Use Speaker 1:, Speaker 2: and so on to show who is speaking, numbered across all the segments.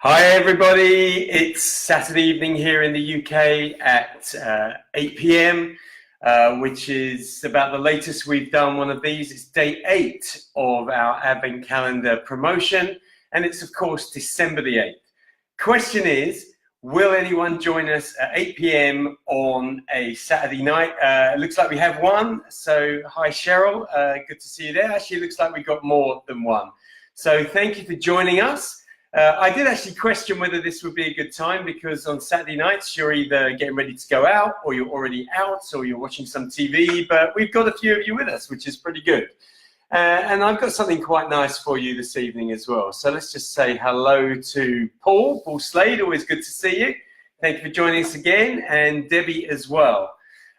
Speaker 1: Hi everybody, it's Saturday evening here in the UK at 8 p.m, which is about the latest we've done one of these. It's day 8 of our Advent Calendar promotion, and it's of course December the 8th. Question is, will anyone join us at 8 p.m. on a Saturday night? It looks like we have one, so hi Cheryl, good to see you there. Actually, it looks like we got more than one. So thank you for joining us. I did actually question whether this would be a good time, because on Saturday nights you're either getting ready to go out, or you're already out, or you're watching some TV, but we've got a few of you with us, which is pretty good. And I've got something quite nice for you this evening as well. So let's just say hello to Paul Slade, always good to see you. Thank you for joining us again, and Debbie as well.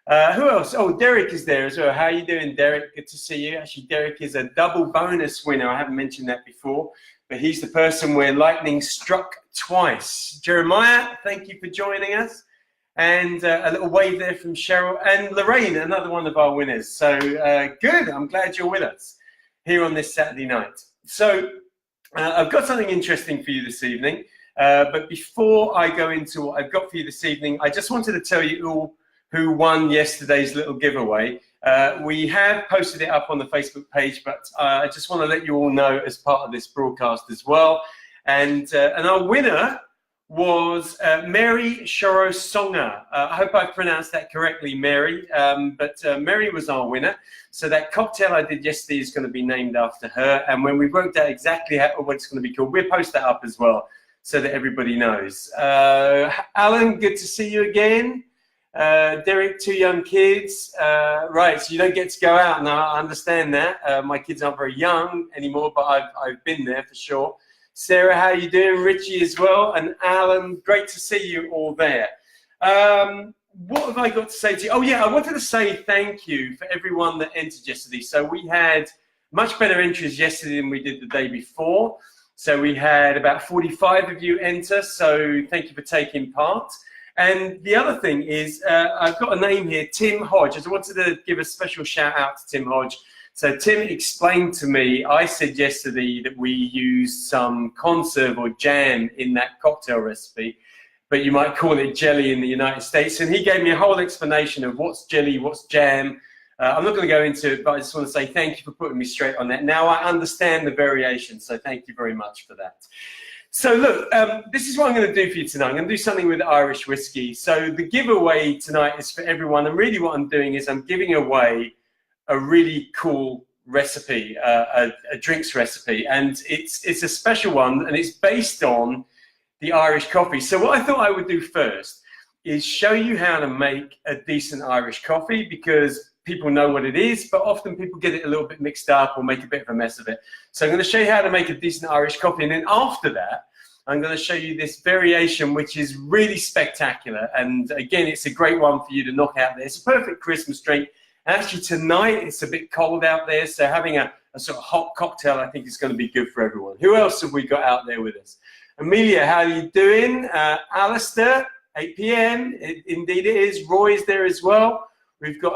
Speaker 1: Who else? Oh, Derek is there as well. How are you doing, Derek? Good to see you. Actually, Derek is a double bonus winner. I haven't mentioned that before, but he's the person where lightning struck twice. Jeremiah, thank you for joining us. And a little wave there from Cheryl. And Lorraine, another one of our winners. So good, I'm glad you're with us here on this Saturday night. So I've got something interesting for you this evening. But before I go into what I've got for you this evening, I just wanted to tell you all who won yesterday's little giveaway. We have posted it up on the Facebook page, but I just want to let you all know as part of this broadcast as well. And our winner was Mary Shorosonga. I hope I pronounced that correctly, Mary. But Mary was our winner. So that cocktail I did yesterday is going to be named after her. And when we worked out exactly what it's going to be called, we'll post that up as well so that everybody knows. Alan, good to see you again. Derek, 2 young kids, right, so you don't get to go out now. I understand that. My kids aren't very young anymore, but I've been there for sure. Sarah, how are you doing? Richie as well, and Alan, great to see you all there. What have I got to say to you? Oh yeah, I wanted to say thank you for everyone that entered yesterday. So we had much better entries yesterday than we did the day before. So we had about 45 of you enter, so thank you for taking part. And the other thing is, I've got a name here, Tim Hodge. I wanted to give a special shout out to Tim Hodge. So Tim explained to me, I said yesterday that we used some conserve or jam in that cocktail recipe, but you might call it jelly in the United States. And he gave me a whole explanation of what's jelly, what's jam. I'm not going to go into it, but I just want to say thank you for putting me straight on that. Now I understand the variation, so thank you very much for that. So look, this is what I'm going to do for you tonight. I'm going to do something with Irish whiskey. So the giveaway tonight is for everyone. And really what I'm doing is I'm giving away a really cool recipe, a drinks recipe. And it's a special one, and it's based on the Irish coffee. So what I thought I would do first is show you how to make a decent Irish coffee, because people know what it is, but often people get it a little bit mixed up or make a bit of a mess of it. So I'm going to show you how to make a decent Irish coffee, and then after that, I'm going to show you this variation, which is really spectacular. And again, it's a great one for you to knock out there. It's a perfect Christmas drink. And actually tonight, it's a bit cold out there, so having a sort of hot cocktail, I think is going to be good for everyone. Who else have we got out there with us? Amelia, how are you doing? Alistair, 8 p.m. Indeed it is. Roy's there as well. We've got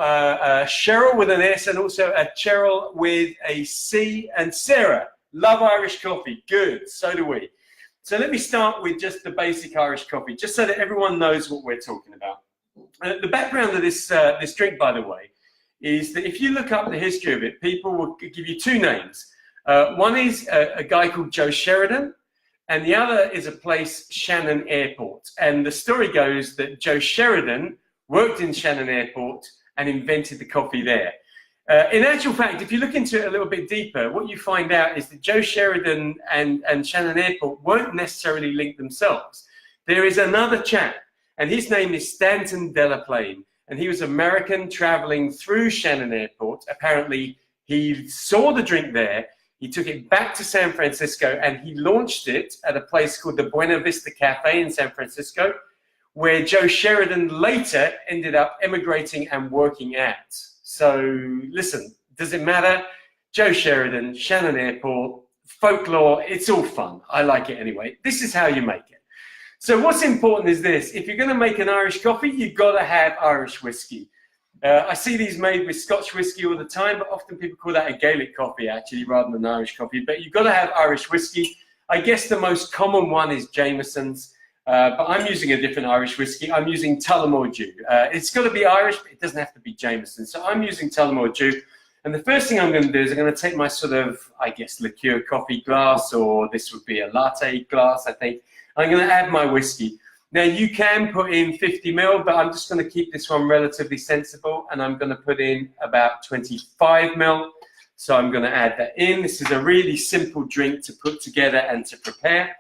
Speaker 1: Cheryl with an S, and also a Cheryl with a C. And Sarah, love Irish coffee. Good, so do we. So let me start with just the basic Irish coffee, just so that everyone knows what we're talking about. The background of this drink, by the way, is that if you look up the history of it, people will give you 2 names. One is a guy called Joe Sheridan, and the other is a place, Shannon Airport. And the story goes that Joe Sheridan worked in Shannon Airport and invented the coffee there. In actual fact, if you look into it a little bit deeper, what you find out is that Joe Sheridan and Shannon Airport weren't necessarily linked themselves. There is another chap, and his name is Stanton Delaplane, and he was American traveling through Shannon Airport. Apparently, he saw the drink there, he took it back to San Francisco, and he launched it at a place called the Buena Vista Cafe in San Francisco, where Joe Sheridan later ended up emigrating and working at. So listen, does it matter? Joe Sheridan, Shannon Airport, folklore, it's all fun. I like it anyway. This is how you make it. So what's important is this. If you're going to make an Irish coffee, you've got to have Irish whiskey. I see these made with Scotch whiskey all the time, but often people call that a Gaelic coffee, actually, rather than Irish coffee. But you've got to have Irish whiskey. I guess the most common one is Jameson's, but I'm using a different Irish whiskey. I'm using Tullamore Dew. It's got to be Irish, but it doesn't have to be Jameson. So I'm using Tullamore Dew. And the first thing I'm going to do is I'm going to take my sort of, I guess, liqueur coffee glass, or this would be a latte glass, I think. I'm going to add my whiskey. Now, you can put in 50 ml, but I'm just going to keep this one relatively sensible, and I'm going to put in about 25 ml. So I'm going to add that in. This is a really simple drink to put together and to prepare.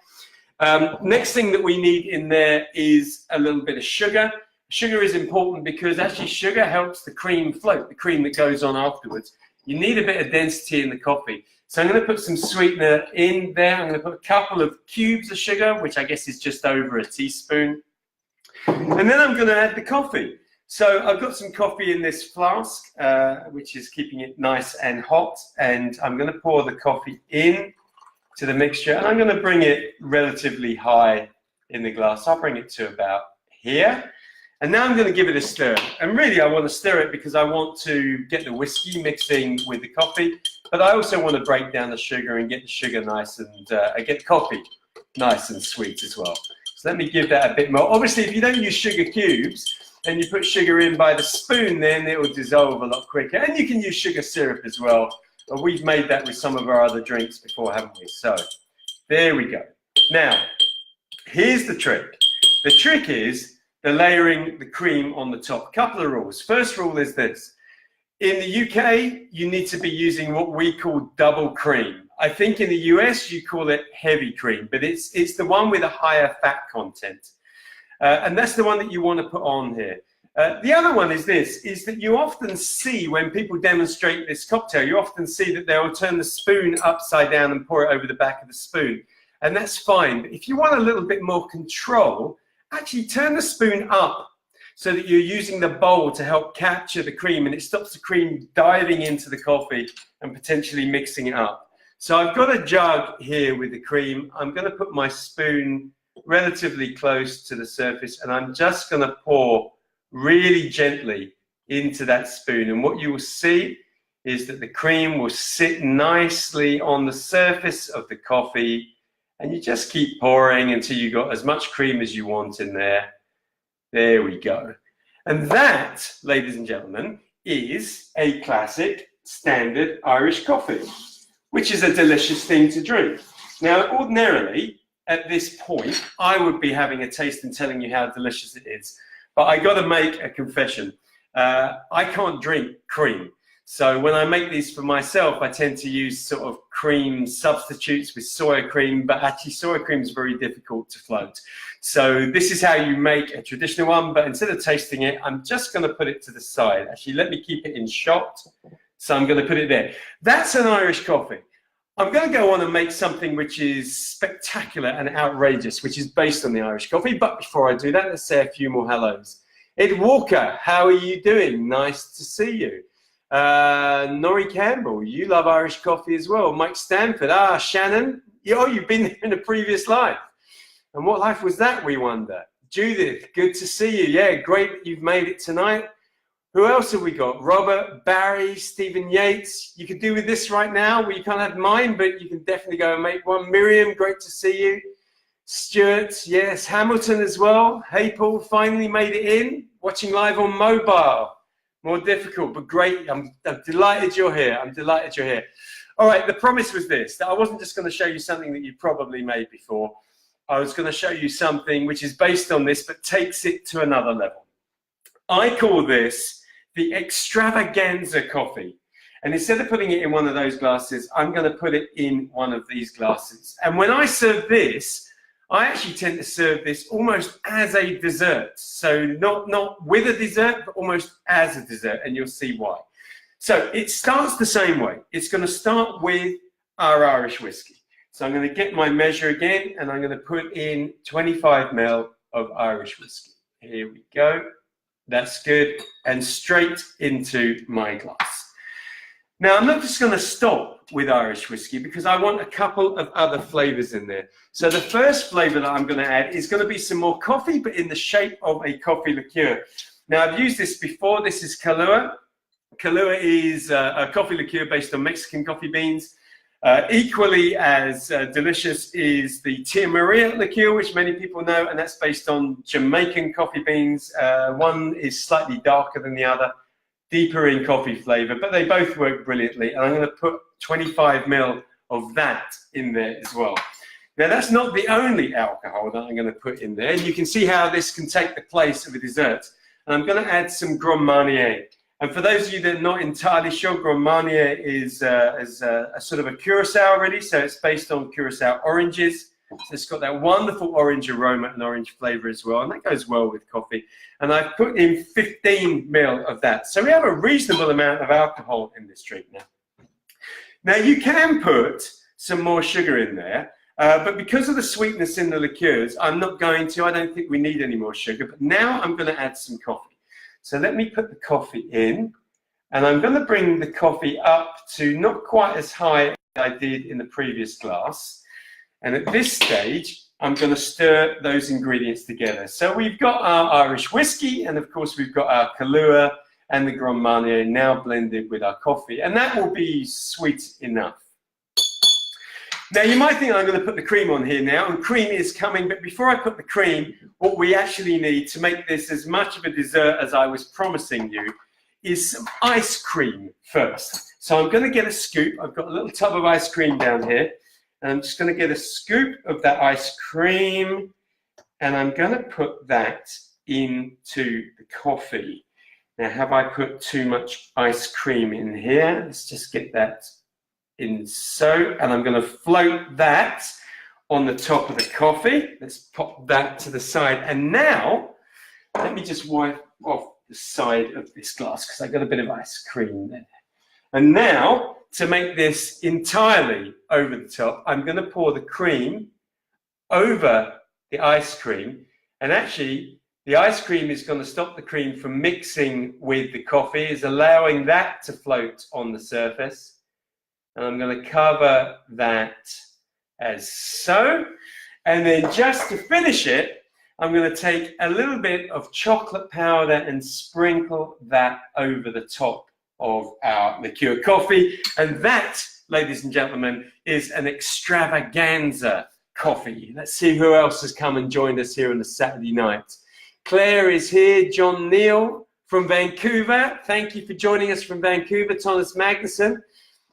Speaker 1: Next thing that we need in there is a little bit of sugar. Sugar is important because actually sugar helps the cream float, the cream that goes on afterwards. You need a bit of density in the coffee. So I'm going to put some sweetener in there. I'm going to put a couple of cubes of sugar, which I guess is just over a teaspoon. And then I'm going to add the coffee. So I've got some coffee in this flask, which is keeping it nice and hot. And I'm going to pour the coffee in to the mixture. And I'm going to bring it relatively high in the glass. I'll bring it to about here. And now I'm going to give it a stir. And really, I want to stir it because I want to get the whiskey mixing with the coffee. But I also want to break down the sugar and get the sugar nice and get the coffee nice and sweet as well. So let me give that a bit more. Obviously, if you don't use sugar cubes and you put sugar in by the spoon, then it will dissolve a lot quicker. And you can use sugar syrup as well. But we've made that with some of our other drinks before, haven't we? So there we go. Now, here's the trick. The trick is the layering the cream on the top. A couple of rules. First rule is this. In the UK, you need to be using what we call double cream. I think in the US, you call it heavy cream, but it's the one with a higher fat content. And that's the one that you want to put on here. The other one is this, is that you often see when people demonstrate this cocktail, you often see that they'll turn the spoon upside down and pour it over the back of the spoon. And that's fine. But if you want a little bit more control, actually turn the spoon up so that you're using the bowl to help capture the cream, and it stops the cream diving into the coffee and potentially mixing it up. So I've got a jug here with the cream. I'm going to put my spoon relatively close to the surface, and I'm just going to pour really gently into that spoon. And what you will see is that the cream will sit nicely on the surface of the coffee, and you just keep pouring until you got as much cream as you want in there. There we go. And that, ladies and gentlemen, is a classic standard Irish coffee, which is a delicious thing to drink. Now, ordinarily, at this point, I would be having a taste and telling you how delicious it is. But I got to make a confession. I can't drink cream. So when I make these for myself, I tend to use sort of cream substitutes with soy cream, but actually soy cream is very difficult to float. So this is how you make a traditional one, but instead of tasting it, I'm just going to put it to the side. Actually, let me keep it in shot. So I'm going to put it there. That's an Irish coffee. I'm going to go on and make something which is spectacular and outrageous, which is based on the Irish coffee. But before I do that, let's say a few more hellos. Ed Walker, how are you doing? Nice to see you. Norrie Campbell, you love Irish coffee as well. Mike Stanford, Shannon, you've been there in a previous life. And what life was that, we wonder? Judith, good to see you. Yeah, great that you've made it tonight. Who else have we got? Robert, Barry, Stephen Yates. You could do with this right now. Well, you can't have mine, but you can definitely go and make one. Miriam, great to see you. Stuart, yes. Hamilton as well. Hey, Paul, finally made it in. Watching live on mobile. More difficult, but great. I'm delighted you're here. I'm delighted you're here. All right, the promise was this, that I wasn't just going to show you something that you probably made before. I was going to show you something which is based on this, but takes it to another level. I call this the extravaganza coffee. And instead of putting it in one of those glasses, I'm going to put it in one of these glasses. And when I serve this, I actually tend to serve this almost as a dessert. So not with a dessert, but almost as a dessert, and you'll see why. So it starts the same way. It's going to start with our Irish whiskey. So I'm going to get my measure again, and I'm going to put in 25 ml of Irish whiskey. Here we go. That's good. And straight into my glass. Now, I'm not just going to stop with Irish whiskey because I want a couple of other flavors in there. So the first flavor that I'm going to add is going to be some more coffee, but in the shape of a coffee liqueur. Now, I've used this before. This is Kahlua. Kahlua is a coffee liqueur based on Mexican coffee beans. Equally as delicious is the Tia Maria liqueur, which many people know, and that's based on Jamaican coffee beans. One is slightly darker than the other, deeper in coffee flavor, but they both work brilliantly. And I'm going to put 25 ml of that in there as well. Now, that's not the only alcohol that I'm going to put in there. You can see how this can take the place of a dessert. And I'm going to add some Grand Marnier. And for those of you that are not entirely sure, Grand Marnier is a sort of a Curacao already. So it's based on Curacao oranges. So it's got that wonderful orange aroma and orange flavor as well. And that goes well with coffee. And I've put in 15 ml of that. So we have a reasonable amount of alcohol in this drink now. Now, you can put some more sugar in there. But because of the sweetness in the liqueurs, I'm not going to. I don't think we need any more sugar. But now I'm going to add some coffee. So let me put the coffee in. And I'm going to bring the coffee up to not quite as high as I did in the previous glass. And at this stage, I'm going to stir those ingredients together. So we've got our Irish whiskey. And of course, we've got our Kahlua and the Grand Marnier now blended with our coffee. And that will be sweet enough. Now, you might think I'm going to put the cream on here now, and cream is coming, but before I put the cream, what we actually need to make this as much of a dessert as I was promising you is some ice cream first. So I'm going to get a scoop. I've got a little tub of ice cream down here, and I'm just going to get a scoop of that ice cream, and I'm going to put that into the coffee. Now, have I put too much ice cream in here? Let's just get that in so, and I'm going to float that on the top of the coffee. Let's pop that to the side. And now, let me just wipe off the side of this glass because I got a bit of ice cream there. And now, to make this entirely over the top, I'm going to pour the cream over the ice cream. And actually, the ice cream is going to stop the cream from mixing with the coffee, is allowing that to float on the surface. And I'm going to cover that as so. And then just to finish it, I'm going to take a little bit of chocolate powder and sprinkle that over the top of our liqueur coffee. And that, ladies and gentlemen, is an extravaganza coffee. Let's see who else has come and joined us here on a Saturday night. Claire is here. John Neal from Vancouver. Thank you for joining us from Vancouver. Thomas Magnuson.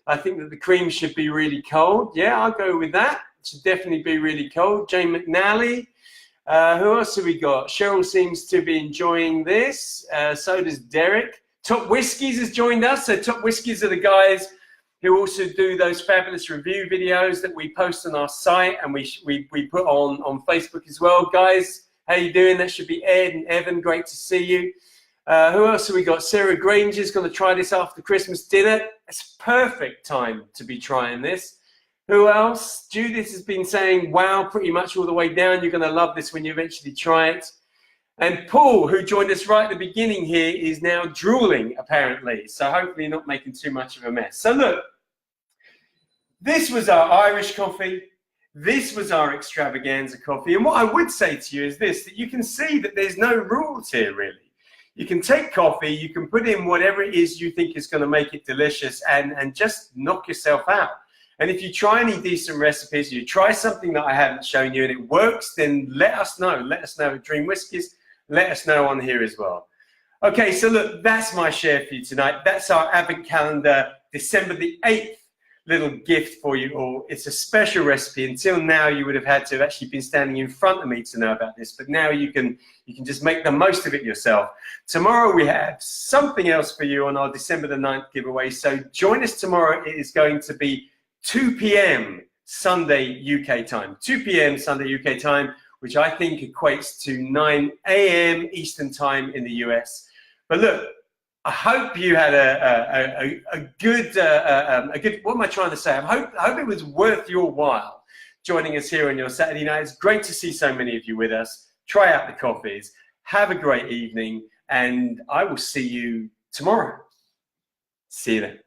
Speaker 1: I think that the cream should be really cold. Yeah, I'll go with that. It should definitely be really cold. Jane McNally. Who else have we got? Cheryl seems to be enjoying this. So does Derek. Top Whiskies has joined us. So Top Whiskies are the guys who also do those fabulous review videos that we post on our site and we put on Facebook as well. Guys, how you doing? That should be Ed and Evan. Great to see you. Who else have we got? Sarah Granger's going to try this after Christmas dinner. It's perfect time to be trying this. Who else? Judith has been saying, wow, pretty much all the way down. You're going to love this when you eventually try it. And Paul, who joined us right at the beginning here, is now drooling, apparently. So hopefully not making too much of a mess. So look, this was our Irish coffee. This was our extravaganza coffee. And what I would say to you is this, that you can see that there's no rules here, really. You can take coffee, you can put in whatever it is you think is going to make it delicious and just knock yourself out. And if you try any decent recipes, you try something that I haven't shown you and it works, then let us know. Let us know at Dream Whiskies. Let us know on here as well. Okay, so look, that's my share for you tonight. That's our Advent calendar, December the 8th. Little gift for you all. It's a special recipe. Until now, you would have had to have actually been standing in front of me to know about this, but now you can just make the most of it yourself. Tomorrow we have something else for you on our December the 9th giveaway. So join us tomorrow. It is going to be 2 p.m. Sunday UK time. 2 p.m. Sunday UK time, which I think equates to 9 a.m. Eastern time in the US. But look, I hope you had a good, what am I trying to say? I hope it was worth your while joining us here on your Saturday night. It's great to see so many of you with us. Try out the coffees. Have a great evening, and I will see you tomorrow. See you then.